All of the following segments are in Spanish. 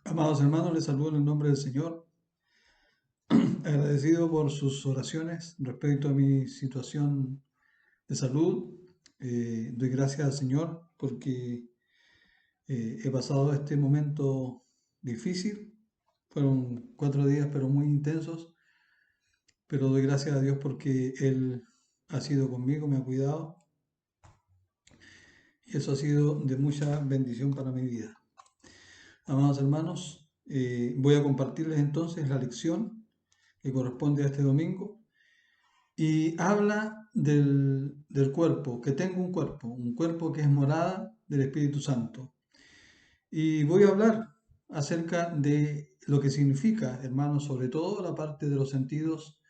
Amados hermanos, les saludo en el nombre del Señor, agradecido por sus oraciones respecto a mi situación de salud. Doy gracias al Señor porque he pasado este momento difícil. Fueron 4 días, pero muy intensos, pero doy gracias a Dios porque Él ha sido conmigo, me ha cuidado y eso ha sido de mucha bendición para mi vida. Amados hermanos, voy a compartirles entonces la lección que corresponde a este domingo. Y habla del cuerpo, que tengo un cuerpo que es morada del Espíritu Santo. Y voy a hablar acerca de lo que significa, hermanos, sobre todo la parte de los sentidos,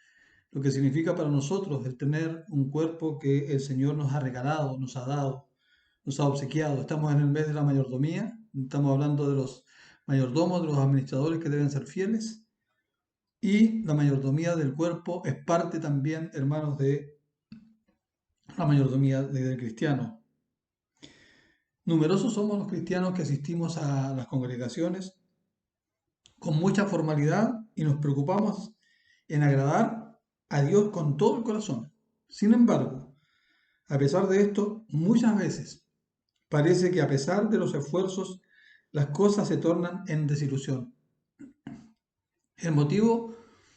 lo que significa para nosotros el tener un cuerpo que el Señor nos ha regalado, nos ha dado, nos ha obsequiado. Estamos en el mes de la mayordomía, estamos hablando de los mayordomos, de los administradores que deben ser fieles. Y la mayordomía del cuerpo es parte también, hermanos, de la mayordomía del cristiano. Numerosos somos los cristianos que asistimos a las congregaciones con mucha formalidad y nos preocupamos en agradar a Dios con todo el corazón. Sin embargo, a pesar de esto, muchas veces parece que a pesar de los esfuerzos, las cosas se tornan en desilusión. El motivo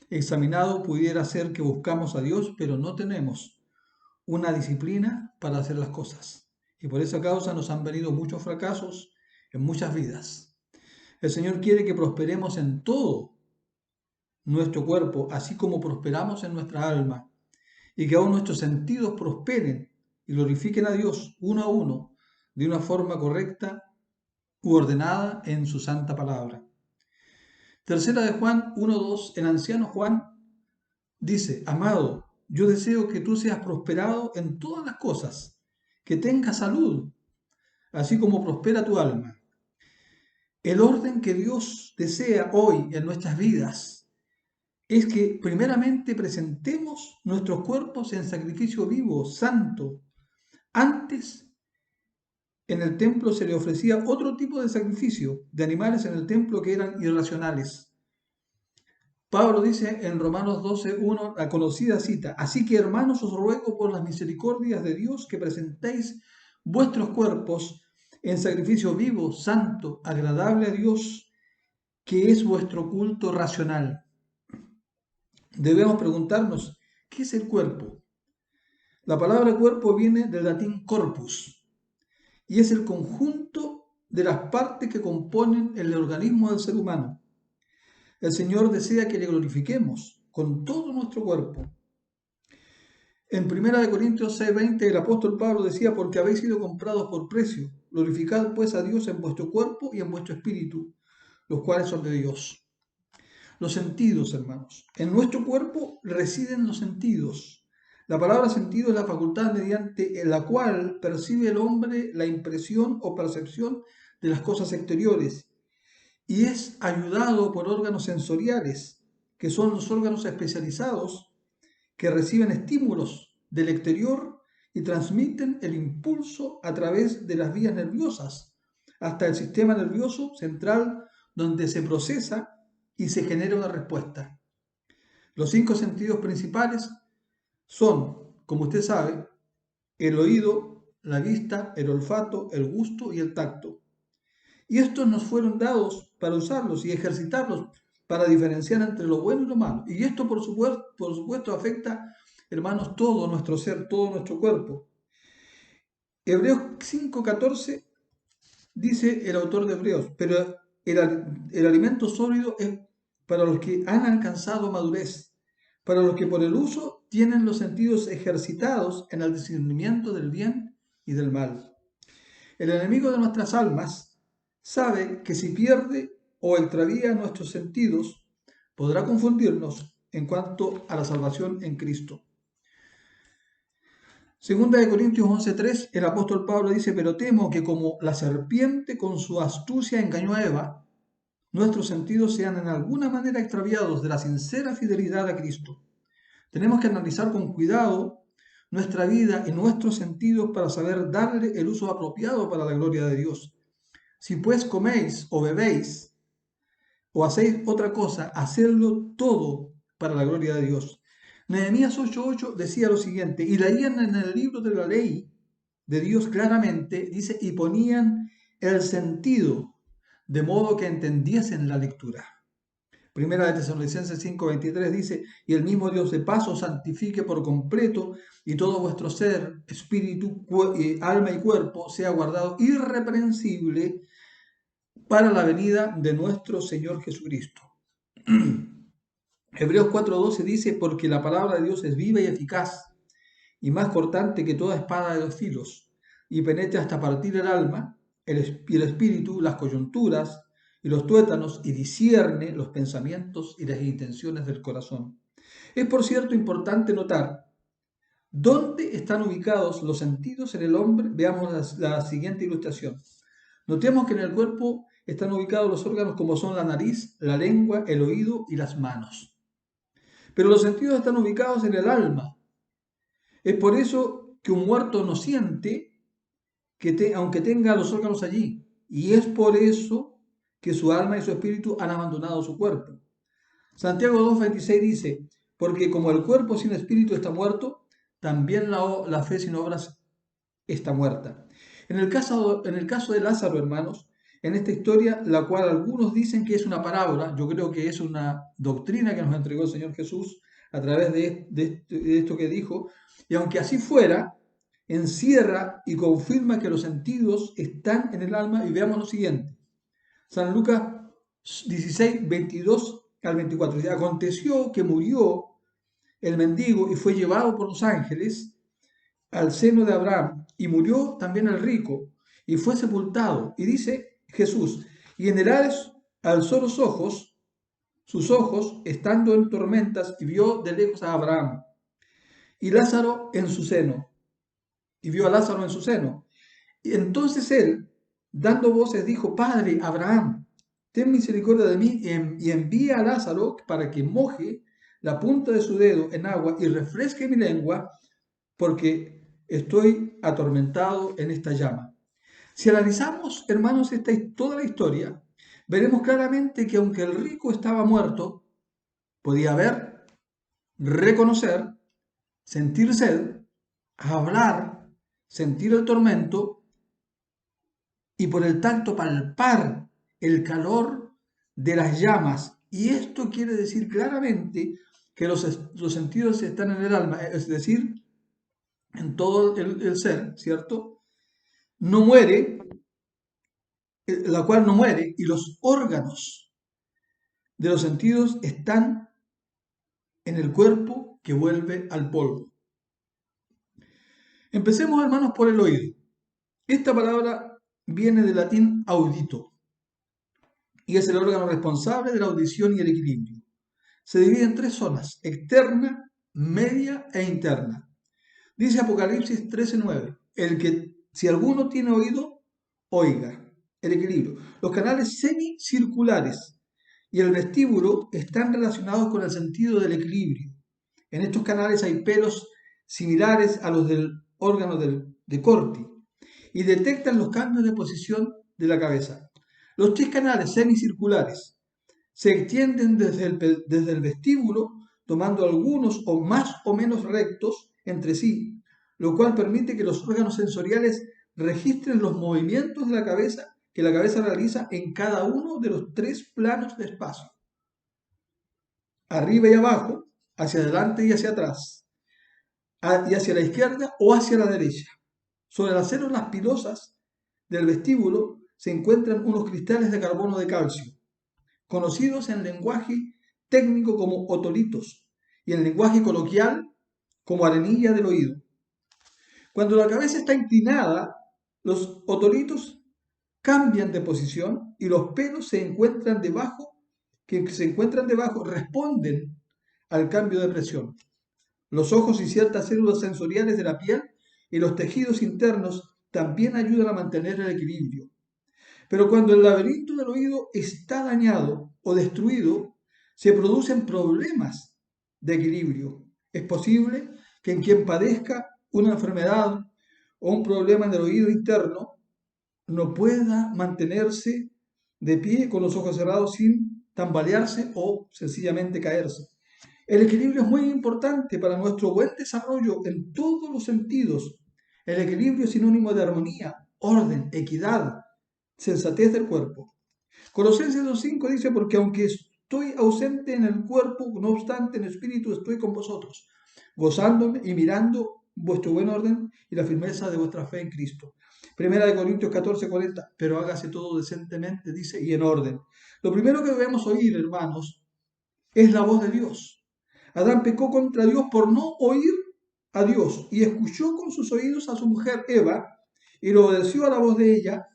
examinado pudiera ser que buscamos a Dios, pero no tenemos una disciplina para hacer las cosas. Y por esa causa nos han venido muchos fracasos en muchas vidas. El Señor quiere que prosperemos en todo nuestro cuerpo, así como prosperamos en nuestra alma, y que aún nuestros sentidos prosperen y glorifiquen a Dios uno a uno de una forma correcta u ordenada en su santa palabra. Tercera de Juan 1:2, el anciano Juan dice: Amado, yo deseo que tú seas prosperado en todas las cosas, que tengas salud, así como prospera tu alma. El orden que Dios desea hoy en nuestras vidas es que primeramente presentemos nuestros cuerpos en sacrificio vivo, santo. Antes en el templo se le ofrecía otro tipo de sacrificio de animales en el templo que eran irracionales. Pablo dice en Romanos 12:1 la conocida cita: Así que, hermanos, os ruego por las misericordias de Dios que presentéis vuestros cuerpos en sacrificio vivo, santo, agradable a Dios, que es vuestro culto racional. Debemos preguntarnos, ¿qué es el cuerpo? La palabra cuerpo viene del latín corpus y es el conjunto de las partes que componen el organismo del ser humano. El Señor desea que le glorifiquemos con todo nuestro cuerpo. En 1 Corintios 6:20 el apóstol Pablo decía: porque habéis sido comprados por precio, glorificad pues a Dios en vuestro cuerpo y en vuestro espíritu, los cuales son de Dios. Los sentidos, hermanos. En nuestro cuerpo residen los sentidos. La palabra sentido es la facultad mediante la cual percibe el hombre la impresión o percepción de las cosas exteriores y es ayudado por órganos sensoriales, que son los órganos especializados que reciben estímulos del exterior y transmiten el impulso a través de las vías nerviosas hasta el sistema nervioso central, donde se procesa y se genera una respuesta. Los 5 sentidos principales son, como usted sabe, el oído, la vista, el olfato, el gusto y el tacto. Y estos nos fueron dados para usarlos y ejercitarlos para diferenciar entre lo bueno y lo malo. Y esto, por supuesto, afecta, hermanos, todo nuestro ser, todo nuestro cuerpo. Hebreos 5:14 dice el autor de Hebreos: pero el alimento sólido es para los que han alcanzado madurez, para los que por el uso tienen los sentidos ejercitados en el discernimiento del bien y del mal. El enemigo de nuestras almas sabe que si pierde o extravía nuestros sentidos, podrá confundirnos en cuanto a la salvación en Cristo. Segunda de Corintios 11:3, el apóstol Pablo dice: pero temo que como la serpiente con su astucia engañó a Eva, nuestros sentidos sean en alguna manera extraviados de la sincera fidelidad a Cristo. Tenemos que analizar con cuidado nuestra vida y nuestros sentidos para saber darle el uso apropiado para la gloria de Dios. Si pues coméis o bebéis o hacéis otra cosa, hacedlo todo para la gloria de Dios. Nehemías 8:8 decía lo siguiente, y leían en el libro de la ley de Dios claramente, dice, y ponían el sentido, de modo que entendiesen la lectura. Primera de Tesalonicenses 5:23 dice, y el mismo Dios de paz os santifique por completo, y todo vuestro ser, espíritu, alma y cuerpo sea guardado irreprensible para la venida de nuestro Señor Jesucristo. Hebreos 4:12 dice, porque la palabra de Dios es viva y eficaz, y más cortante que toda espada de dos filos, y penetra hasta partir el alma, y el espíritu, las coyunturas y los tuétanos, y discierne los pensamientos y las intenciones del corazón. Es, por cierto, importante notar dónde están ubicados los sentidos en el hombre. Veamos la siguiente ilustración. Notemos que en el cuerpo están ubicados los órganos como son la nariz, la lengua, el oído y las manos. Pero los sentidos están ubicados en el alma. Es por eso que un muerto no siente, aunque tenga los órganos allí. Y es por eso que su alma y su espíritu han abandonado su cuerpo. Santiago 2:26 dice, porque como el cuerpo sin espíritu está muerto, también la fe sin obras está muerta. En el caso de Lázaro, hermanos, en esta historia, la cual algunos dicen que es una parábola, yo creo que es una doctrina que nos entregó el Señor Jesús a través de esto que dijo, y aunque así fuera, encierra y confirma que los sentidos están en el alma, y veamos lo siguiente. San Lucas 16:22-24. Dice, aconteció que murió el mendigo y fue llevado por los ángeles al seno de Abraham, y murió también el rico, y fue sepultado. Y dice Jesús, y en el Hades alzó los ojos, sus ojos, estando en tormentas, y vio de lejos a Abraham, y Lázaro en su seno, y vio a Lázaro en su seno. Y entonces él, dando voces, dijo, Padre Abraham, ten misericordia de mí, y envía a Lázaro para que moje la punta de su dedo en agua y refresque mi lengua, porque estoy atormentado en esta llama. Si analizamos, hermanos, toda la historia, veremos claramente que aunque el rico estaba muerto, podía ver, reconocer, sentir sed, hablar, sentir el tormento y por el tanto palpar el calor de las llamas. Y esto quiere decir claramente que los sentidos están en el alma, es decir, en todo el ser, ¿cierto? No muere, la cual no muere, y los órganos de los sentidos están en el cuerpo que vuelve al polvo. Empecemos, hermanos, por el oído. Esta palabra viene del latín audito y es el órgano responsable de la audición y el equilibrio. Se divide en tres zonas, externa, media e interna. Dice Apocalipsis 13:9, el que, si alguno tiene oído, oiga. El equilibrio. Los canales semicirculares y el vestíbulo están relacionados con el sentido del equilibrio. En estos canales hay pelos similares a los del órgano de Corti y detectan los cambios de posición de la cabeza. Los tres canales semicirculares se extienden desde el vestíbulo, tomando algunos o más o menos rectos entre sí, lo cual permite que los órganos sensoriales registren los movimientos de la cabeza que la cabeza realiza en cada uno de los tres planos de espacio, arriba y abajo, hacia adelante y hacia atrás, y hacia la izquierda o hacia la derecha. Sobre las células pilosas del vestíbulo se encuentran unos cristales de carbono de calcio, conocidos en lenguaje técnico como otolitos y en lenguaje coloquial como arenilla del oído. Cuando la cabeza está inclinada, los otolitos cambian de posición y los pelos que se encuentran debajo responden al cambio de presión. Los ojos y ciertas células sensoriales de la piel y los tejidos internos también ayudan a mantener el equilibrio. Pero cuando el laberinto del oído está dañado o destruido, se producen problemas de equilibrio. Es posible que en quien padezca una enfermedad o un problema en el oído interno no pueda mantenerse de pie con los ojos cerrados sin tambalearse o sencillamente caerse. El equilibrio es muy importante para nuestro buen desarrollo en todos los sentidos. El equilibrio es sinónimo de armonía, orden, equidad, sensatez del cuerpo. Colosenses 2.5 dice, porque aunque estoy ausente en el cuerpo, no obstante en espíritu estoy con vosotros, gozándome y mirando vuestro buen orden y la firmeza de vuestra fe en Cristo. Primera de Corintios 14:40, pero hágase todo decentemente, dice, y en orden. Lo primero que debemos oír, hermanos, es la voz de Dios. Adán pecó contra Dios por no oír a Dios y escuchó con sus oídos a su mujer Eva y lo obedeció a la voz de ella,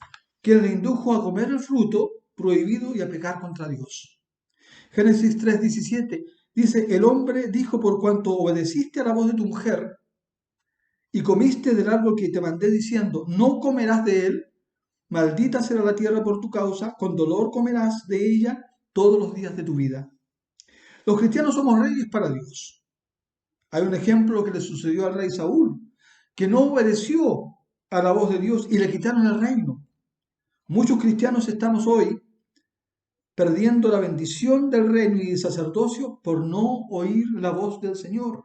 quien le indujo a comer el fruto prohibido y a pecar contra Dios. Génesis 3:17 dice, el hombre dijo, por cuanto obedeciste a la voz de tu mujer y comiste del árbol que te mandé diciendo, no comerás de él, maldita será la tierra por tu causa, con dolor comerás de ella todos los días de tu vida. Los cristianos somos reyes para Dios. Hay un ejemplo que le sucedió al rey Saúl, que no obedeció a la voz de Dios y le quitaron el reino. Muchos cristianos estamos hoy perdiendo la bendición del reino y del sacerdocio por no oír la voz del Señor.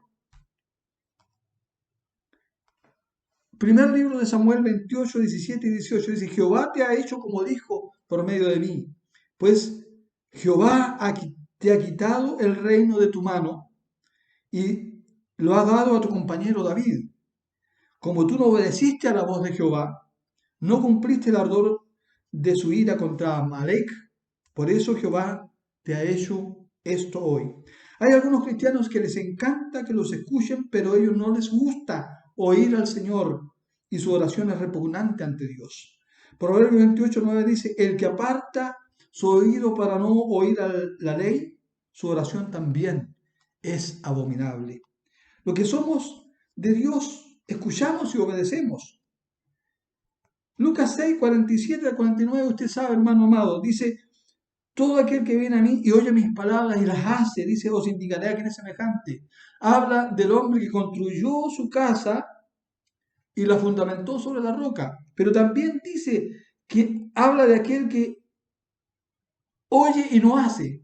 Primer libro de Samuel 28, 17 y 18 dice, Jehová te ha hecho como dijo por medio de mí, pues Jehová te ha quitado el reino de tu mano y lo ha dado a tu compañero David. Como tú no obedeciste a la voz de Jehová, no cumpliste el ardor de su ira contra Amalek, por eso Jehová te ha hecho esto hoy. Hay algunos cristianos que les encanta que los escuchen, pero a ellos no les gusta oír al Señor y su oración es repugnante ante Dios. Proverbios 28:9 dice, el que aparta su oído para no oír la ley, su oración también es abominable. Lo que somos de Dios, escuchamos y obedecemos. Lucas 6:47-49, usted sabe, hermano amado, dice, todo aquel que viene a mí y oye mis palabras y las hace, dice, os indicaré a quién es semejante. Habla del hombre que construyó su casa y la fundamentó sobre la roca. Pero también dice que habla de aquel que oye y no hace.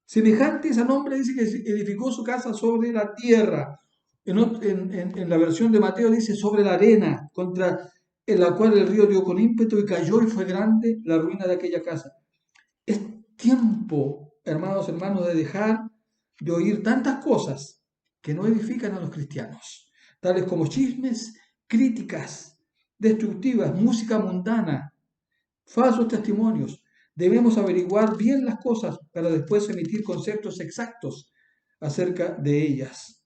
Semejante es al hombre, dice, que edificó su casa sobre la tierra. En la versión de Mateo dice sobre la arena, en la cual el río dio con ímpetu y cayó y fue grande la ruina de aquella casa. Es tiempo, hermanos, de dejar de oír tantas cosas que no edifican a los cristianos, tales como chismes, críticas destructivas, música mundana, falsos testimonios. Debemos averiguar bien las cosas para después emitir conceptos exactos acerca de ellas.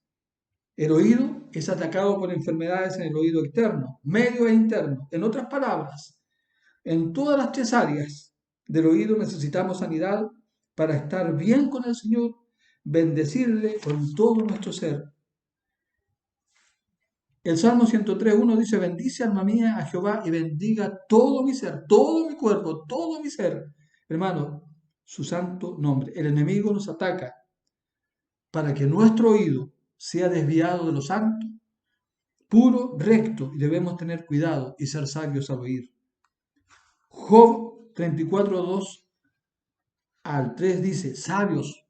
El oído es atacado por enfermedades en el oído externo, medio e interno. En otras palabras, en todas las tres áreas del oído necesitamos sanidad para estar bien con el Señor, bendecirle con todo nuestro ser. El Salmo 103:1 dice, bendice alma mía a Jehová y bendiga todo mi ser, todo mi cuerpo, todo mi ser. Hermano, su santo nombre. El enemigo nos ataca para que nuestro oído sea desviado de lo santo, puro, recto, y debemos tener cuidado y ser sabios al oír. Job 34:2 al 3 dice, sabios,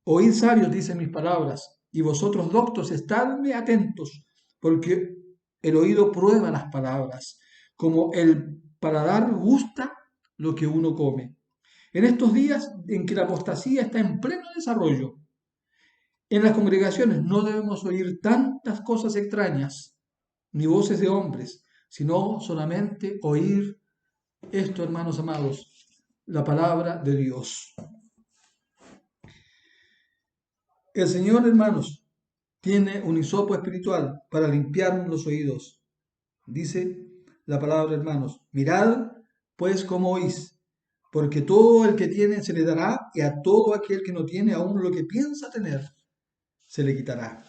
oíd sabios, dicen mis palabras, y vosotros doctos, estadme atentos, porque el oído prueba las palabras, como el paladar gusta lo que uno come. En estos días en que la apostasía está en pleno desarrollo, en las congregaciones no debemos oír tantas cosas extrañas, ni voces de hombres, sino solamente oír esto, hermanos amados, la palabra de Dios. El Señor, hermanos, tiene un hisopo espiritual para limpiarnos los oídos. Dice la palabra, hermanos, mirad pues cómo oís, porque todo el que tiene se le dará, y a todo aquel que no tiene aún lo que piensa tener, se le quitará.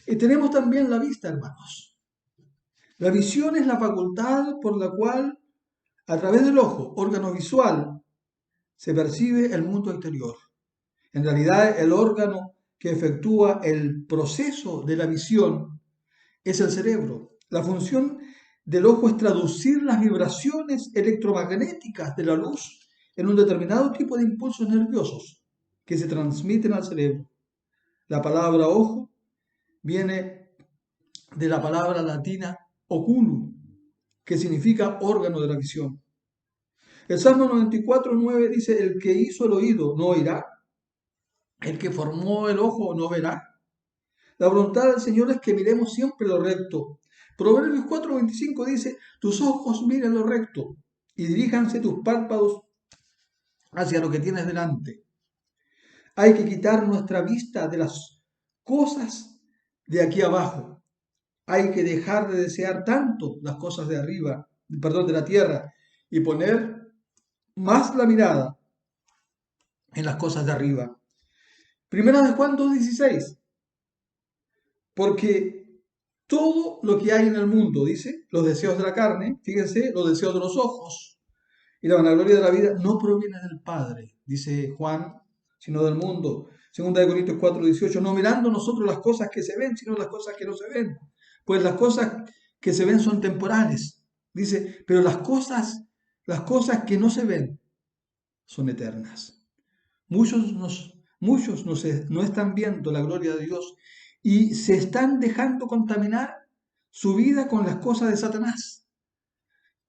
Y tenemos también la vista, hermanos. La visión es la facultad por la cual, a través del ojo, órgano visual, se percibe el mundo exterior. En realidad, el órgano que efectúa el proceso de la visión es el cerebro. La función del ojo es traducir las vibraciones electromagnéticas de la luz en un determinado tipo de impulsos nerviosos que se transmiten al cerebro. La palabra ojo viene de la palabra latina oculum, que significa órgano de la visión. El Salmo 94:9 dice, el que hizo el oído no oirá, el que formó el ojo no verá. La voluntad del Señor es que miremos siempre lo recto. Proverbios 4:25 dice, tus ojos miren lo recto y diríjanse tus párpados hacia lo que tienes delante. Hay que quitar nuestra vista de las cosas de aquí abajo. Hay que dejar de desear tanto las cosas de arriba, perdón, de la tierra, y poner más la mirada en las cosas de arriba. Primera de Juan 2:16. Porque todo lo que hay en el mundo, dice, los deseos de la carne, fíjense, los deseos de los ojos y la vanagloria de la vida no proviene del Padre, dice Juan, sino del mundo. Segunda de Corintios 4:18, no mirando nosotros las cosas que se ven, sino las cosas que no se ven. Pues las cosas que se ven son temporales, dice, pero las cosas que no se ven son eternas. Muchos no están viendo la gloria de Dios y se están dejando contaminar su vida con las cosas de Satanás,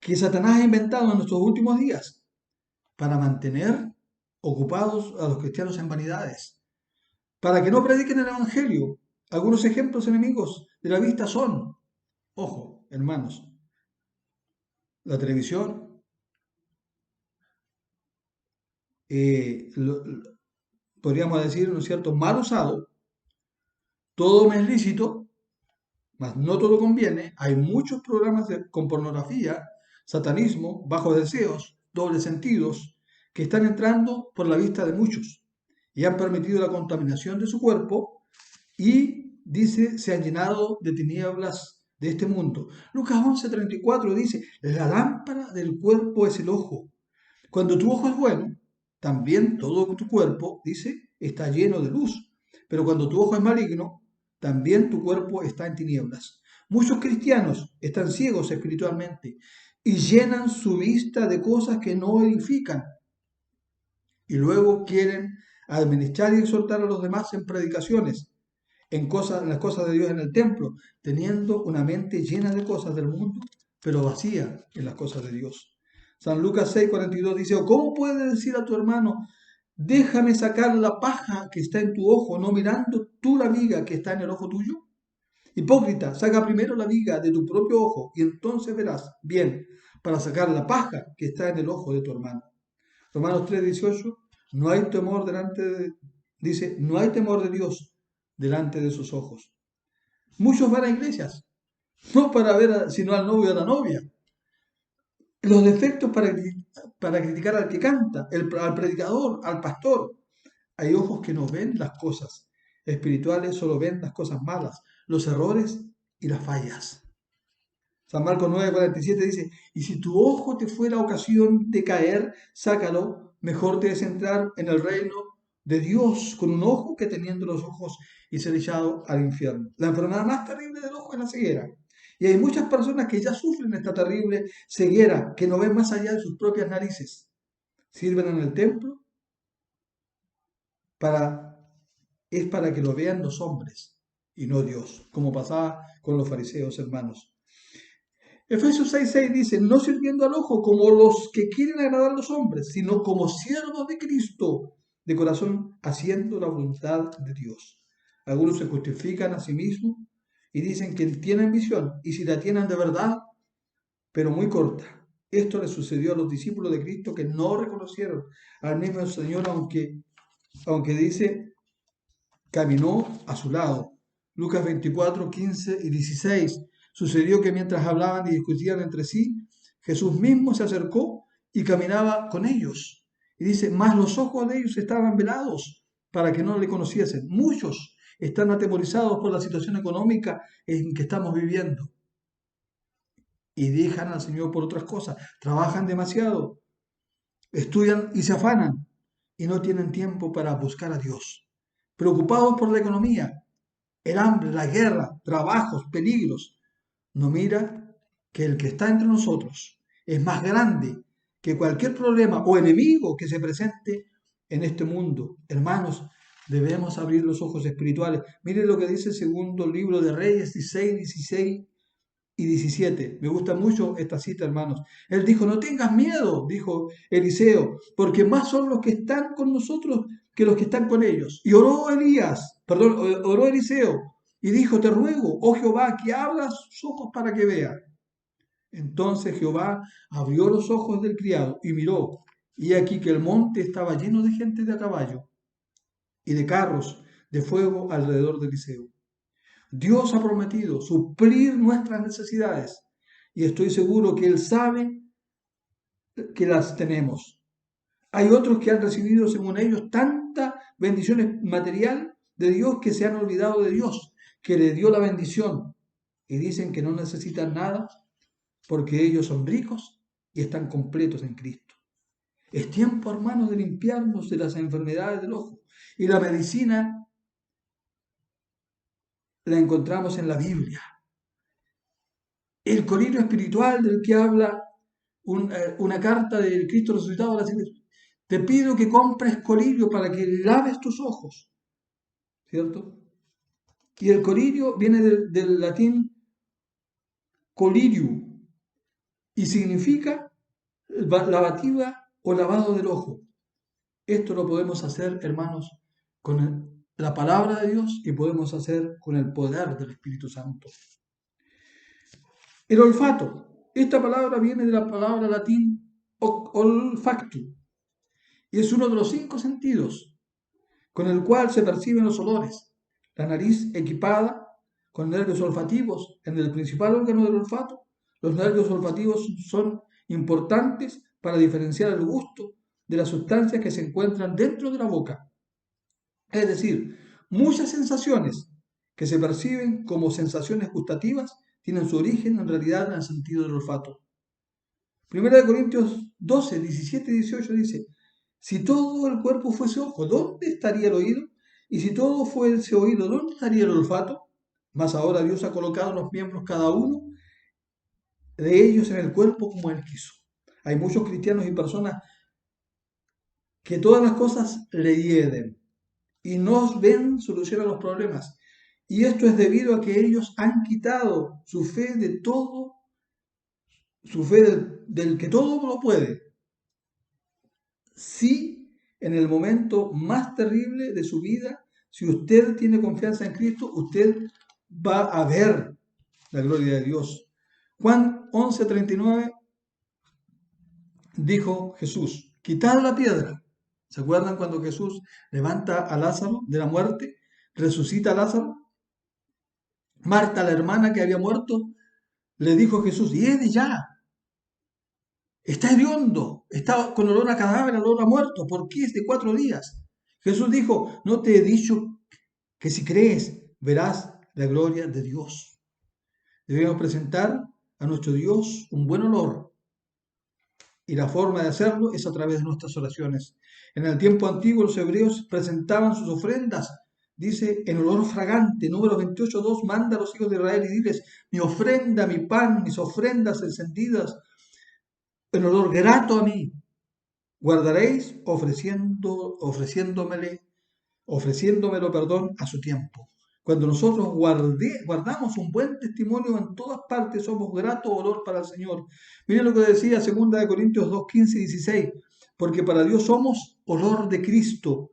que Satanás ha inventado en nuestros últimos días para mantener ocupados a los cristianos en vanidades, para que no prediquen el Evangelio. Algunos ejemplos enemigos de la vista son, ojo, hermanos, la televisión, podríamos decir, ¿no es cierto?, mal usado. Todo me es lícito, mas no todo conviene. Hay muchos programas con pornografía, satanismo, bajos deseos, dobles sentidos, que están entrando por la vista de muchos y han permitido la contaminación de su cuerpo y, dice, se han llenado de tinieblas de este mundo. Lucas 11:34 dice, la lámpara del cuerpo es el ojo. Cuando tu ojo es bueno, también todo tu cuerpo, dice, está lleno de luz. Pero cuando tu ojo es maligno, también tu cuerpo está en tinieblas. Muchos cristianos están ciegos espiritualmente y llenan su vista de cosas que no edifican. Y luego quieren administrar y exhortar a los demás en predicaciones, en las cosas de Dios en el templo, teniendo una mente llena de cosas del mundo, pero vacía en las cosas de Dios. San Lucas 6:42 dice, ¿cómo puedes decir a tu hermano, déjame sacar la paja que está en tu ojo, no mirando tú la viga que está en el ojo tuyo? Hipócrita, saca primero la viga de tu propio ojo y entonces verás bien para sacar la paja que está en el ojo de tu hermano. Romanos 3:18, no hay temor dice, no hay temor de Dios delante de sus ojos. Muchos van a iglesias, no para ver sino al novio o a la novia. Los defectos para criticar al que canta, al predicador, al pastor. Hay ojos que no ven las cosas espirituales, solo ven las cosas malas, los errores y las fallas. San Marcos 9:47 dice, y si tu ojo te fuera ocasión de caer, sácalo, mejor te es entrar en el reino de Dios con un ojo que teniendo los ojos y ser echado al infierno. La enfermedad más terrible del ojo es la ceguera. Y hay muchas personas que ya sufren esta terrible ceguera, que no ven más allá de sus propias narices. Sirven en el templo es para que lo vean los hombres y no Dios, como pasaba con los fariseos, hermanos. Efesios 6:6 dice, no sirviendo al ojo como los que quieren agradar a los hombres, sino como siervos de Cristo, de corazón, haciendo la voluntad de Dios. Algunos se justifican a sí mismos y dicen que tienen visión, y si la tienen de verdad, pero muy corta. Esto le sucedió a los discípulos de Cristo que no reconocieron al mismo Señor, aunque dice, caminó a su lado. Lucas 24:15-16. Sucedió que mientras hablaban y discutían entre sí, Jesús mismo se acercó y caminaba con ellos. Y dice, mas los ojos de ellos estaban velados para que no le conociesen. Muchos están atemorizados por la situación económica en que estamos viviendo. Y dejan al Señor por otras cosas. Trabajan demasiado, estudian y se afanan y no tienen tiempo para buscar a Dios. Preocupados por la economía, el hambre, la guerra, trabajos, peligros. No mira que el que está entre nosotros es más grande que cualquier problema o enemigo que se presente en este mundo, hermanos, debemos abrir los ojos espirituales. Miren lo que dice el segundo libro de Reyes 16 y 17. Me gusta mucho esta cita, hermanos. Él dijo, no tengas miedo, dijo Eliseo, porque más son los que están con nosotros que los que están con ellos. Y oró Eliseo, y dijo, te ruego, oh Jehová, que abras sus ojos para que vea. Entonces Jehová abrió los ojos del criado y miró, y aquí que el monte estaba lleno de gente de a caballo y de carros de fuego alrededor de Eliseo. Dios ha prometido suplir nuestras necesidades y estoy seguro que Él sabe que las tenemos. Hay otros que han recibido, según ellos, tanta bendición material de Dios que se han olvidado de Dios, que le dio la bendición y dicen que no necesitan nada porque ellos son ricos y están completos en Cristo. Es tiempo, hermanos, de limpiarnos de las enfermedades del ojo. Y la medicina la encontramos en la Biblia. El colirio espiritual del que habla una carta del Cristo resucitado a las iglesias. Te pido que compres colirio para que laves tus ojos, ¿cierto? Y el colirio viene del latín colirium y significa lavativa o lavado del ojo. Esto lo podemos hacer, hermanos, con la palabra de Dios y podemos hacer con el poder del Espíritu Santo. El olfato. Esta palabra viene de la palabra latín olfactum y es uno de los 5 sentidos con el cual se perciben los olores. La nariz equipada con nervios olfativos en el principal órgano del olfato. Los nervios olfativos son importantes para diferenciar el gusto de las sustancias que se encuentran dentro de la boca. Es decir, muchas sensaciones que se perciben como sensaciones gustativas tienen su origen en realidad en el sentido del olfato. Primera de Corintios 12, 17 y 18 dice, si todo el cuerpo fuese ojo, ¿dónde estaría el oído? Y si todo fuese oído, ¿dónde estaría el olfato? Mas ahora Dios ha colocado los miembros cada uno de ellos en el cuerpo como Él quiso. Hay muchos cristianos y personas que todas las cosas le hieden y no ven solución a los problemas. Y esto es debido a que ellos han quitado su fe de todo, su fe del que todo lo puede. Sí, en el momento más terrible de su vida, si usted tiene confianza en Cristo, usted va a ver la gloria de Dios. Juan 11:39 dijo Jesús, quitad la piedra. ¿Se acuerdan cuando Jesús levanta a Lázaro de la muerte? Resucita a Lázaro. Marta, la hermana que había muerto, le dijo a Jesús, ¡yede ya! Está hediondo, está con olor a cadáver, olor a muerto. ¿Por qué es de 4 días? Jesús dijo, ¿no te he dicho que si crees verás la gloria de Dios? Debemos presentar a nuestro Dios un buen olor. Y la forma de hacerlo es a través de nuestras oraciones. En el tiempo antiguo los hebreos presentaban sus ofrendas, dice, en olor fragante. Número 28:2, manda a los hijos de Israel y diles, mi ofrenda, mi pan, mis ofrendas encendidas, en olor grato a mí, guardaréis ofreciéndomelo, a su tiempo. Cuando nosotros guardamos un buen testimonio en todas partes, somos grato olor para el Señor. Miren lo que decía 2 Corintios 2:15 y 16, porque para Dios somos olor de Cristo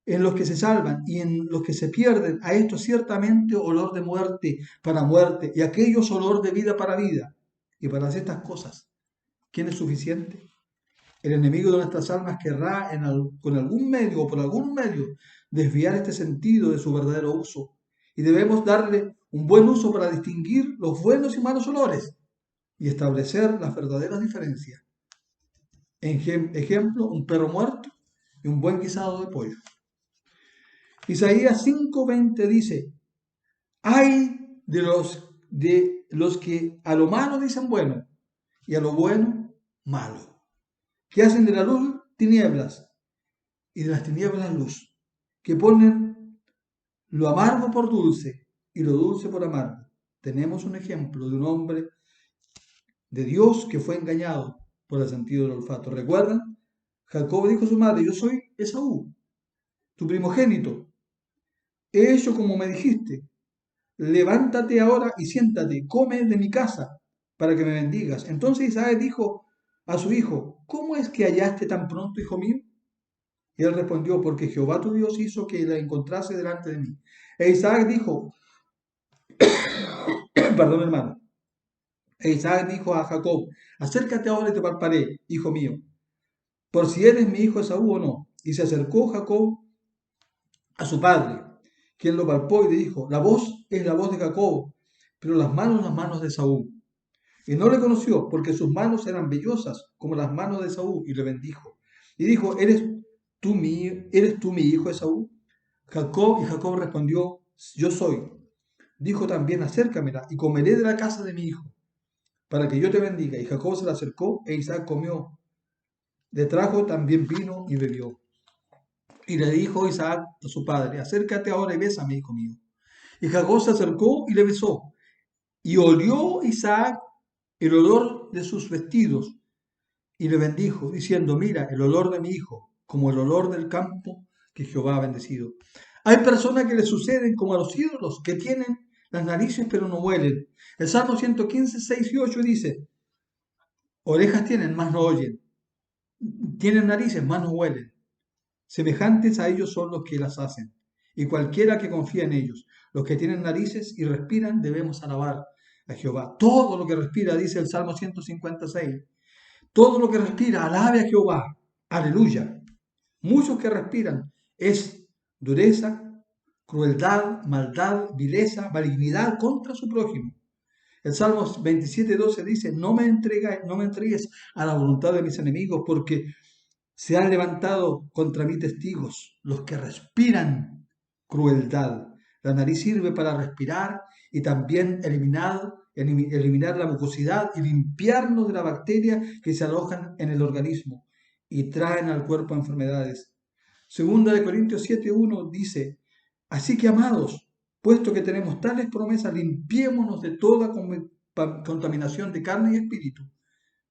en los que se salvan y en los que se pierden. A esto ciertamente olor de muerte para muerte y a aquellos olor de vida para vida. Y para hacer estas cosas, ¿quién es suficiente? El enemigo de nuestras almas querrá con algún medio o por algún medio desviar este sentido de su verdadero uso. Y debemos darle un buen uso para distinguir los buenos y malos olores y establecer las verdaderas diferencias. Ejemplo, un perro muerto y un buen guisado de pollo. Isaías 5:20 dice, hay de los que a lo malo dicen bueno y a lo bueno malo, que hacen de la luz tinieblas y de las tinieblas luz, que ponen lo amargo por dulce y lo dulce por amargo. Tenemos un ejemplo de un hombre de Dios que fue engañado por el sentido del olfato. ¿Recuerdan? Jacob dijo a su madre, yo soy Esaú, tu primogénito. He hecho como me dijiste. Levántate ahora y siéntate, come de mi casa, para que me bendigas. Entonces Isaac dijo a su hijo, ¿cómo es que hallaste tan pronto, hijo mío? Y él respondió, porque Jehová tu Dios hizo que la encontrase delante de mí. E Isaac dijo, perdón hermano, e Isaac dijo a Jacob, acércate ahora y te palparé, hijo mío, por si eres mi hijo Esaú o no. Y se acercó Jacob a su padre, quien lo palpó y le dijo, la voz es la voz de Jacob, pero las manos de Esaú. Y no le conoció, porque sus manos eran vellosas como las manos de Esaú, y le bendijo. Y dijo, ¿eres tú mi hijo Esaú? Y Jacob respondió, yo soy. Dijo también, acércamela, y comeré de la casa de mi hijo, para que yo te bendiga. Y Jacob se la acercó, e Isaac comió. Le trajo también vino y bebió. Y le dijo Isaac a su padre, acércate ahora y bésame, hijo mío. Y Jacob se acercó y le besó. Y olió Isaac el olor de sus vestidos, y le bendijo, diciendo, mira, el olor de mi hijo, como el olor del campo que Jehová ha bendecido. Hay personas que le suceden como a los ídolos, que tienen las narices pero no huelen. El Salmo 115, 6 y 8 dice, orejas tienen, mas no oyen. Tienen narices, mas no huelen. Semejantes a ellos son los que las hacen, y cualquiera que confía en ellos. Los que tienen narices y respiran debemos alabar a Jehová. Todo lo que respira, dice el Salmo 156. Todo lo que respira, alabe a Jehová. Aleluya. Muchos que respiran es dureza, crueldad, maldad, vileza, malignidad contra su prójimo. El Salmo 27:12 dice, no me entregues a la voluntad de mis enemigos, porque se han levantado contra mí testigos, los que respiran crueldad. La nariz sirve para respirar y también eliminar la mucosidad y limpiarnos de las bacterias que se alojan en el organismo y traen al cuerpo enfermedades. Segunda de Corintios 7:1 dice, así que amados, puesto que tenemos tales promesas, limpiémonos de toda contaminación de carne y espíritu,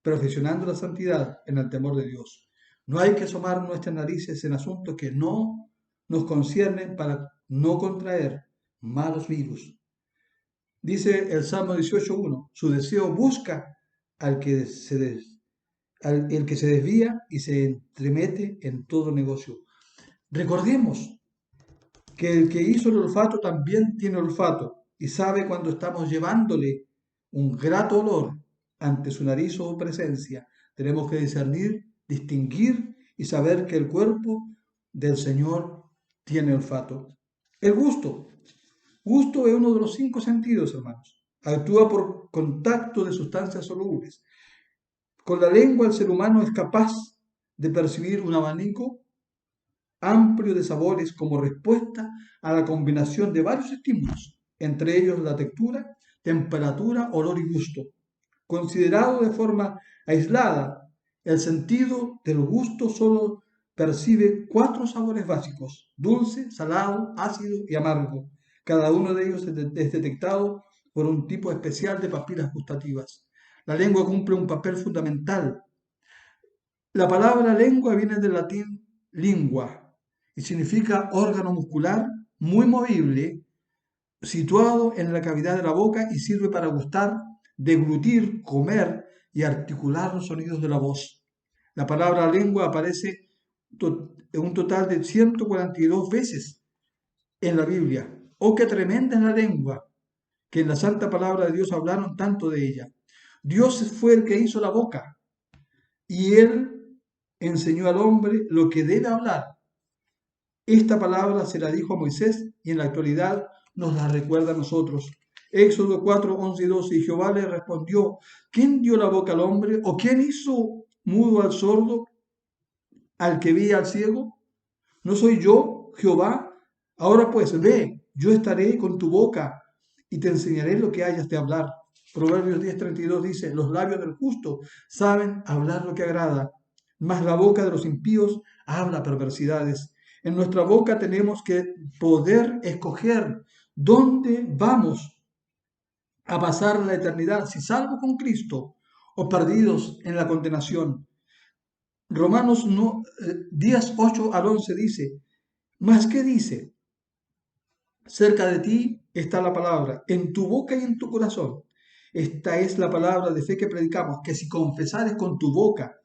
perfeccionando la santidad en el temor de Dios. No hay que asomar nuestras narices en asuntos que no nos conciernen para no contraer malos virus. Dice el Salmo 18:1, su deseo busca al que el que se desvía y se entremete en todo negocio. Recordemos que el que hizo el olfato también tiene olfato y sabe cuando estamos llevándole un grato olor ante su nariz o presencia. Tenemos que discernir, distinguir y saber que el cuerpo del Señor tiene olfato. El gusto. Gusto es uno de los 5 sentidos, hermanos. Actúa por contacto de sustancias solubles. Con la lengua el ser humano es capaz de percibir un abanico amplio de sabores como respuesta a la combinación de varios estímulos, entre ellos la textura, temperatura, olor y gusto. Considerado de forma aislada, el sentido del gusto solo percibe 4 sabores básicos: dulce, salado, ácido y amargo. Cada uno de ellos es detectado por un tipo especial de papilas gustativas. La lengua cumple un papel fundamental. La palabra lengua viene del latín lingua y significa órgano muscular muy movible, situado en la cavidad de la boca y sirve para gustar, deglutir, comer y articular los sonidos de la voz. La palabra lengua aparece en un total de 142 veces en la Biblia. Oh, qué tremenda es la lengua, que en la santa palabra de Dios hablaron tanto de ella. Dios fue el que hizo la boca y Él enseñó al hombre lo que debe hablar. Esta palabra se la dijo a Moisés y en la actualidad nos la recuerda a nosotros. Éxodo 4, 11 y 12. Y Jehová le respondió, ¿quién dio la boca al hombre? ¿O quién hizo mudo al sordo, al que veía al ciego? ¿No soy yo, Jehová? Ahora pues, ve, yo estaré con tu boca y te enseñaré lo que hayas de hablar. Proverbios 10:32 dice, los labios del justo saben hablar lo que agrada, mas la boca de los impíos habla perversidades. En nuestra boca tenemos que poder escoger dónde vamos a pasar la eternidad, si salvo con Cristo o perdidos en la condenación. Romanos 10, 8 al 11 dice, ¿mas qué dice? Cerca de ti está la palabra, en tu boca y en tu corazón. Esta es la palabra de fe que predicamos, que si confesares con tu boca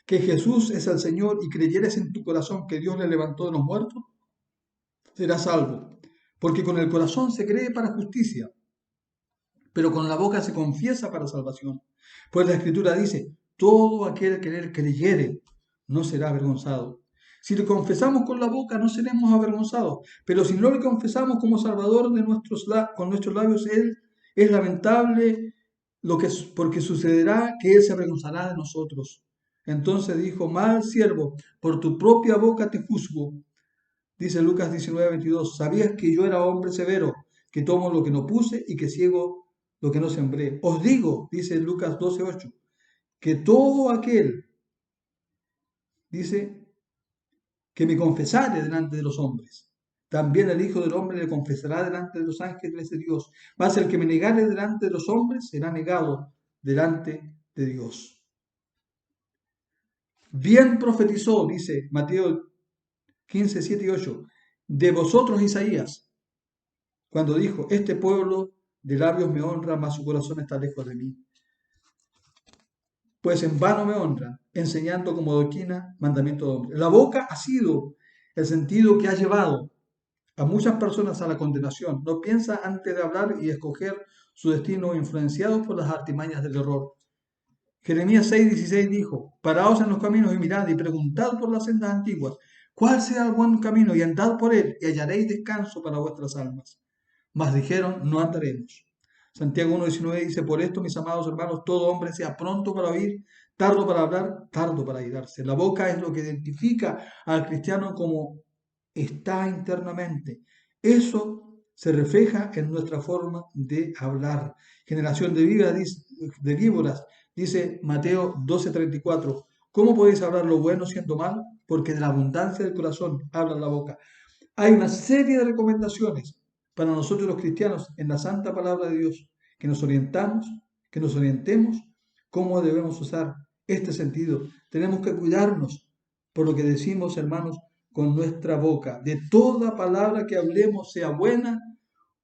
que Jesús es el Señor y creyeres en tu corazón que Dios le levantó de los muertos, serás salvo. Porque con el corazón se cree para justicia, pero con la boca se confiesa para salvación. Pues la Escritura dice, todo aquel que en él creyere no será avergonzado. Si le confesamos con la boca no seremos avergonzados, pero si no le confesamos como Salvador con nuestros labios, Él es lamentable porque sucederá que Él se avergonzará de nosotros. Entonces dijo, mal siervo, por tu propia boca te juzgo. Dice Lucas 19:22, ¿sabías que yo era hombre severo, que tomo lo que no puse y que ciego lo que no sembré? Os digo, dice Lucas 12:8, que todo aquel, dice, que me confesare delante de los hombres, también el Hijo del Hombre le confesará delante de los ángeles de Dios. Mas el que me negare delante de los hombres será negado delante de Dios. Bien profetizó, dice Mateo 15, 7 y 8, de vosotros Isaías, cuando dijo, este pueblo de labios me honra, mas su corazón está lejos de mí. Pues en vano me honran, enseñando como doctrina mandamiento de hombre. La boca ha sido el sentido que ha llevado a muchas personas a la condenación. No piensa antes de hablar y escoger su destino influenciados por las artimañas del error. Jeremías 6:16 dijo, paraos en los caminos y mirad y preguntad por las sendas antiguas, cuál sea el buen camino y andad por él y hallaréis descanso para vuestras almas. Mas dijeron, no andaremos. Santiago 1:19 dice, por esto, mis amados hermanos, todo hombre sea pronto para oír, tardo para hablar, tardo para irarse. La boca es lo que identifica al cristiano como está internamente. Eso se refleja en nuestra forma de hablar. Generación de víboras, dice Mateo 12:34. ¿Cómo podéis hablar lo bueno siendo mal? Porque de la abundancia del corazón habla la boca. Hay una serie de recomendaciones para nosotros los cristianos en la santa palabra de Dios, que nos orientemos cómo debemos usar este sentido. Tenemos que cuidarnos por lo que decimos, hermanos, con nuestra boca. De toda palabra que hablemos, sea buena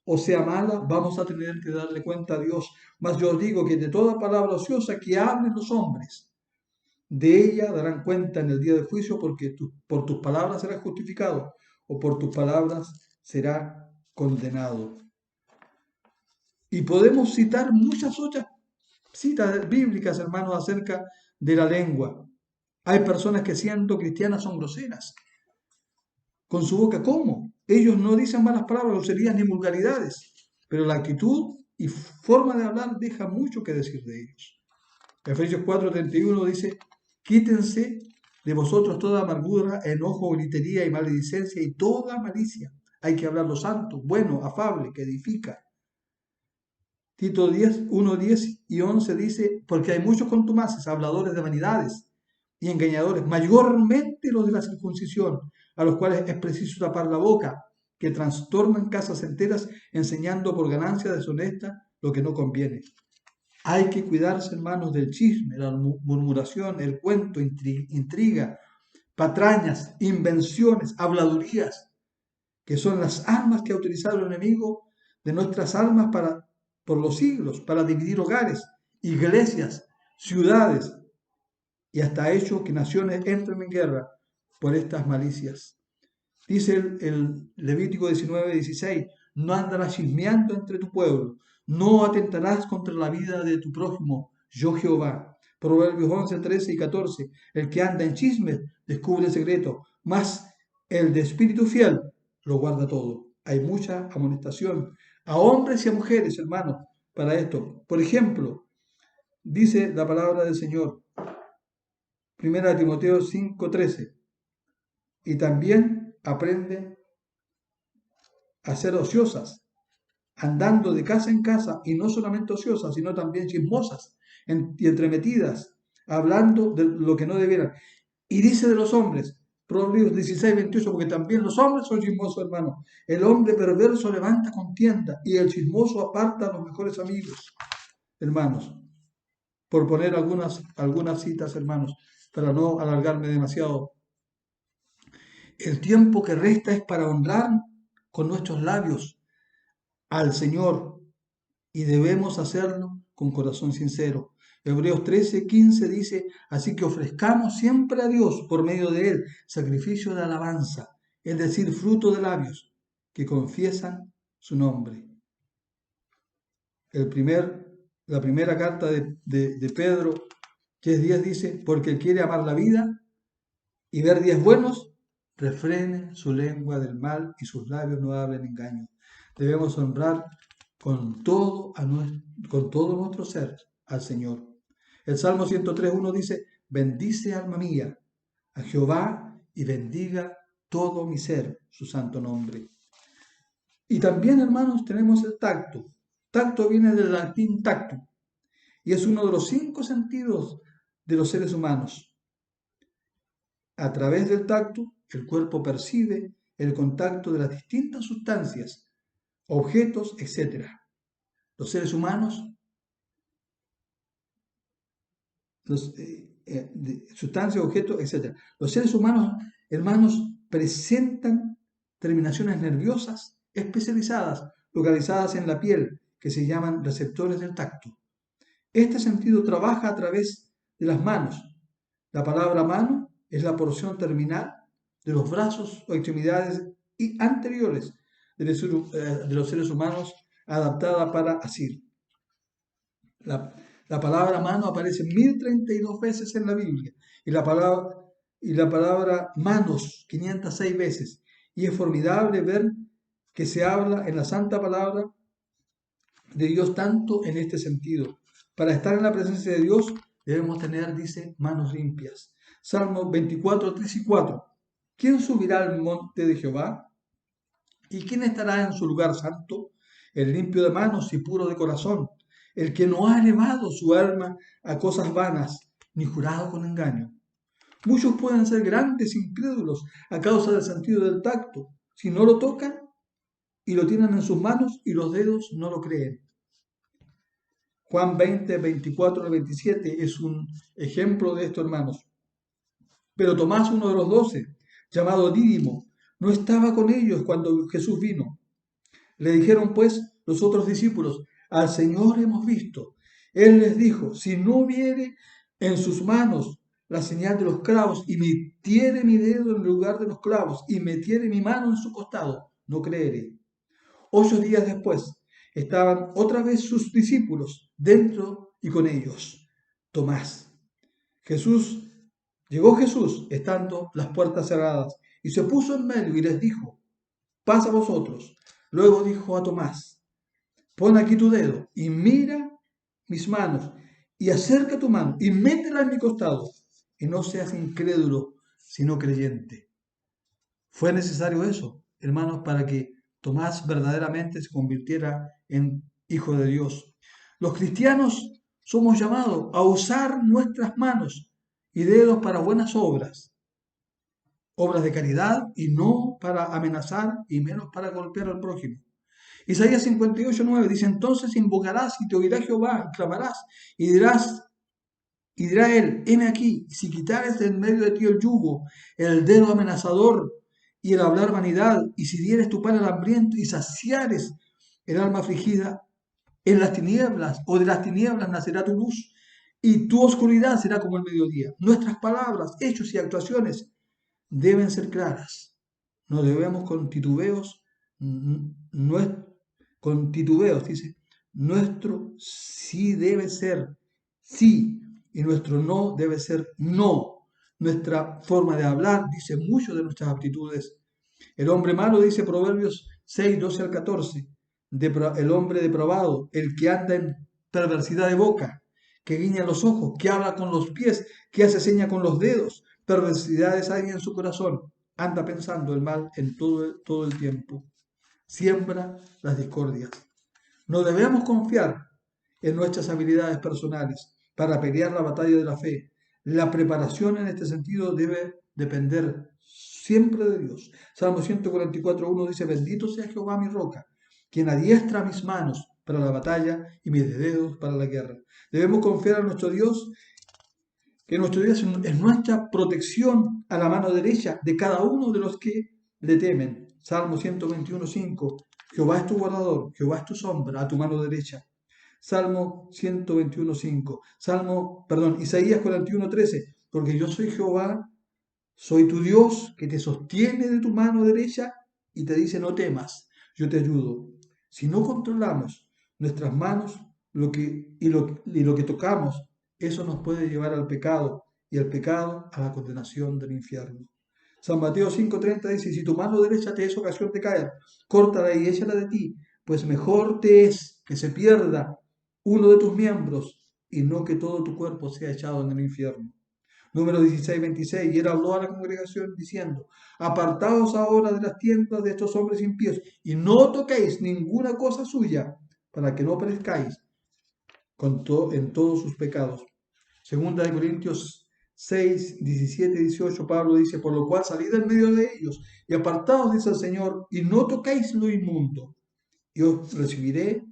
o sea mala, vamos a tener que darle cuenta a Dios. Mas yo os digo que de toda palabra ociosa que hablen los hombres, de ella darán cuenta en el día del juicio, porque por tus palabras serás justificado o por tus palabras será condenado. Y podemos citar muchas otras citas bíblicas, hermanos, acerca de la lengua. Hay personas que siendo cristianas son groseras. Con su boca, ¿cómo? Ellos no dicen malas palabras, groserías ni vulgaridades, pero la actitud y forma de hablar deja mucho que decir de ellos. Efesios 4:31 dice, quítense de vosotros toda amargura, enojo, gritería y maledicencia y toda malicia. Hay que hablar lo santo, bueno, afable, que edifica. Tito 1:10 y 11 dice, porque hay muchos contumaces, habladores de vanidades y engañadores, mayormente los de la circuncisión, a los cuales es preciso tapar la boca, que trastornan casas enteras, enseñando por ganancia deshonesta lo que no conviene. Hay que cuidarse, hermanos, del chisme, la murmuración, el cuento, intriga, patrañas, invenciones, habladurías, que son las armas que ha utilizado el enemigo de nuestras almas por los siglos, para dividir hogares, iglesias, ciudades, y hasta ha hecho que naciones entren en guerra por estas malicias. Dice el Levítico 19:16, no andarás chismeando entre tu pueblo, no atentarás contra la vida de tu prójimo, yo Jehová. Proverbios 11:13 y 14, el que anda en chismes descubre el secreto, mas el de espíritu fiel lo guarda todo. Hay mucha amonestación a hombres y a mujeres, hermanos, para esto. Por ejemplo, dice la palabra del Señor, 1 Timoteo 5:13, y también aprende a ser ociosas, andando de casa en casa, y no solamente ociosas, sino también chismosas y entremetidas, hablando de lo que no debieran. Y dice de los hombres, Proverbios 16:28, porque también los hombres son chismosos, hermanos. El hombre perverso levanta contienda y el chismoso aparta a los mejores amigos, hermanos. por poner algunas citas, hermanos, para no alargarme demasiado. El tiempo que resta es para honrar con nuestros labios al Señor y debemos hacerlo con corazón sincero. Hebreos 13:15 dice, así que ofrezcamos siempre a Dios por medio de Él sacrificio de alabanza, es decir, fruto de labios que confiesan su nombre. La primera carta de Pedro, que es 10, dice, porque él quiere amar la vida y ver días buenos, refrene su lengua del mal y sus labios no hablen engaño. Debemos honrar con todo nuestro ser al Señor. El Salmo 103:1 dice, bendice alma mía a Jehová y bendiga todo mi ser, su santo nombre. Y también, hermanos, tenemos el tacto. Tacto viene del latín tacto y es uno de los 5 sentidos de los seres humanos. A través del tacto, el cuerpo percibe el contacto de las distintas sustancias, objetos, etc. Los seres humanos, sustancias, objetos, etc. Los seres humanos, hermanos, presentan terminaciones nerviosas especializadas, localizadas en la piel, que se llaman receptores del tacto. Este sentido trabaja a través de las manos. La palabra mano es la porción terminal de los brazos o extremidades anteriores de los seres humanos adaptada para asir. La palabra mano aparece 1032 veces en la Biblia y la palabra manos 506 veces. Y es formidable ver que se habla en la santa palabra de Dios tanto en este sentido. Para estar en la presencia de Dios debemos tener, dice, manos limpias. Salmo 24, 3 y 4. ¿Quién subirá al monte de Jehová? ¿Y quién estará en su lugar santo? El limpio de manos y puro de corazón, el que no ha elevado su alma a cosas vanas, ni jurado con engaño. Muchos pueden ser grandes incrédulos a causa del sentido del tacto. Si no lo tocan y lo tienen en sus manos y los dedos no lo creen. Juan 20, 24 al 27 es un ejemplo de esto, hermanos. Pero Tomás, uno de los 12, llamado Dídimo, no estaba con ellos cuando Jesús vino. Le dijeron pues los otros discípulos, al Señor hemos visto. Él les dijo, si no viere en sus manos la señal de los clavos y metiere mi dedo en el lugar de los clavos y metiere mi mano en su costado, no creeré. 8 días después estaban otra vez sus discípulos dentro y con ellos Tomás. Llegó Jesús estando las puertas cerradas y se puso en medio y les dijo, pasa vosotros. Luego dijo a Tomás, pon aquí tu dedo y mira mis manos y acerca tu mano y métela en mi costado y no seas incrédulo sino creyente. Fue necesario eso, hermanos, para que Tomás verdaderamente se convirtiera en hijo de Dios. Los cristianos somos llamados a usar nuestras manos y dedos para buenas obras, obras de caridad y no para amenazar y menos para golpear al prójimo. Isaías 58:9 dice, entonces invocarás y te oirá Jehová y clamarás y dirá él, heme aquí, y si quitares de en medio de ti el yugo, el dedo amenazador y el hablar vanidad, y si dieres tu pan al hambriento y saciares el alma afligida, en las tinieblas o de las tinieblas nacerá tu luz, y tu oscuridad será como el mediodía. Nuestras palabras, hechos y actuaciones deben ser claras. No debemos con titubeos, dice, nuestro sí debe ser sí, y nuestro no debe ser no. Nuestra forma de hablar dice mucho de nuestras aptitudes. El hombre malo, dice Proverbios 6, 12 al 14, el hombre depravado, el que anda en perversidad de boca, que guiña los ojos, que habla con los pies, que hace seña con los dedos, perversidades hay en su corazón, anda pensando el mal en todo el tiempo, siembra las discordias. No debemos confiar en nuestras habilidades personales para pelear la batalla de la fe. La preparación en este sentido debe depender siempre de Dios. Salmo 144:1 dice, bendito sea Jehová mi roca, quien adiestra mis manos para la batalla y mis dedos para la guerra. Debemos confiar a nuestro Dios, que nuestro Dios es nuestra protección a la mano derecha de cada uno de los que le temen. Salmo 121:5. Jehová es tu guardador, Jehová es tu sombra a tu mano derecha. Salmo 121:5. Isaías 41:13. Porque yo soy Jehová, soy tu Dios, que te sostiene de tu mano derecha y te dice: no temas, yo te ayudo. Si no controlamos nuestras manos y lo que tocamos, eso nos puede llevar al pecado, y el pecado a la condenación del infierno. San Mateo 5:30 dice: si tu mano derecha te es ocasión de caer, córtala y échala de ti, pues mejor te es que se pierda uno de tus miembros y no que todo tu cuerpo sea echado en el infierno. Número 16:26. Y él habló a la congregación diciendo: apartaos ahora de las tiendas de estos hombres impíos y no toquéis ninguna cosa suya, para que no perezcáis en todos sus pecados. Segunda de Corintios 6:17-18, Pablo dice: por lo cual salid en medio de ellos y apartaos, dice el Señor, y no toquéis lo inmundo, y os recibiré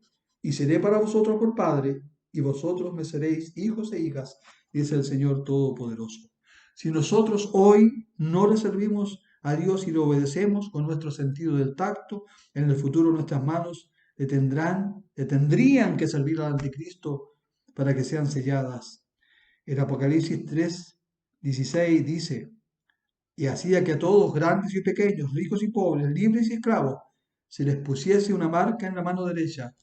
y seré para vosotros por Padre, y vosotros me seréis hijos e hijas, dice el Señor Todopoderoso. Si nosotros hoy no le servimos a Dios y le obedecemos con nuestro sentido del tacto, en el futuro nuestras manos le tendrían que servir al anticristo para que sean selladas. El Apocalipsis 3:16 dice: y hacía que a todos, grandes y pequeños, ricos y pobres, libres y esclavos, se les pusiese una marca en la mano derecha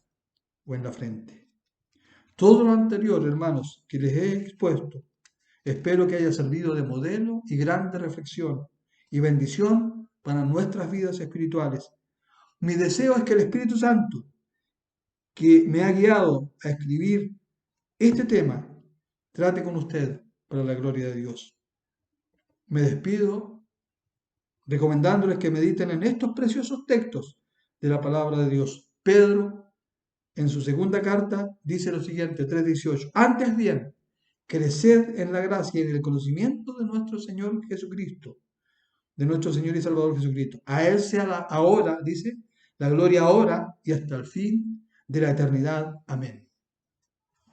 o en la frente. Todo lo anterior, hermanos, que les he expuesto, espero que haya servido de modelo y grande reflexión y bendición para nuestras vidas espirituales. Mi deseo es que el Espíritu Santo, que me ha guiado a escribir este tema, trate con usted para la gloria de Dios. Me despido recomendándoles que mediten en estos preciosos textos de la palabra de Dios. Pedro, en su segunda carta, dice lo siguiente, 3:18: antes bien, creced en la gracia y en el conocimiento de nuestro Señor Jesucristo, de nuestro Señor y Salvador Jesucristo. A Él sea ahora, dice, la gloria ahora y hasta el fin de la eternidad. Amén.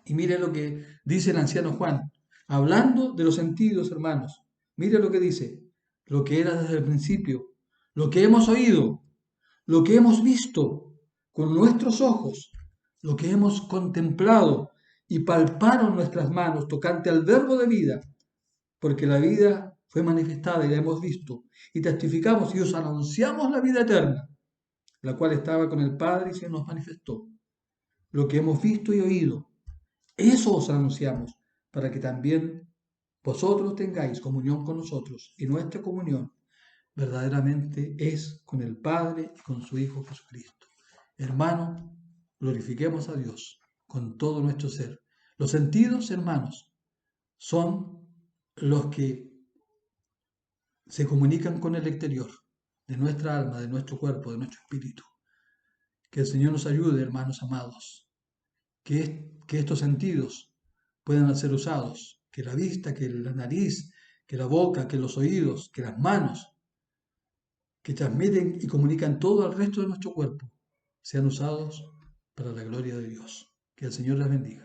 Y mire lo que dice el anciano Juan, hablando de los sentidos, hermanos. Mire lo que dice: lo que era desde el principio, lo que hemos oído, lo que hemos visto con nuestros ojos, lo que hemos contemplado y palparon nuestras manos tocante al verbo de vida, porque la vida fue manifestada y la hemos visto, y testificamos y os anunciamos la vida eterna, la cual estaba con el Padre y se nos manifestó. Lo que hemos visto y oído, eso os anunciamos, para que también vosotros tengáis comunión con nosotros, y nuestra comunión verdaderamente es con el Padre y con su Hijo Jesucristo. Hermanos, glorifiquemos a Dios con todo nuestro ser. Los sentidos, hermanos, son los que se comunican con el exterior de nuestra alma, de nuestro cuerpo, de nuestro espíritu. Que el Señor nos ayude, hermanos amados, que estos sentidos puedan ser usados, que la vista, que la nariz, que la boca, que los oídos, que las manos, que transmiten y comunican todo al resto de nuestro cuerpo, sean usados para la gloria de Dios. Que el Señor les bendiga.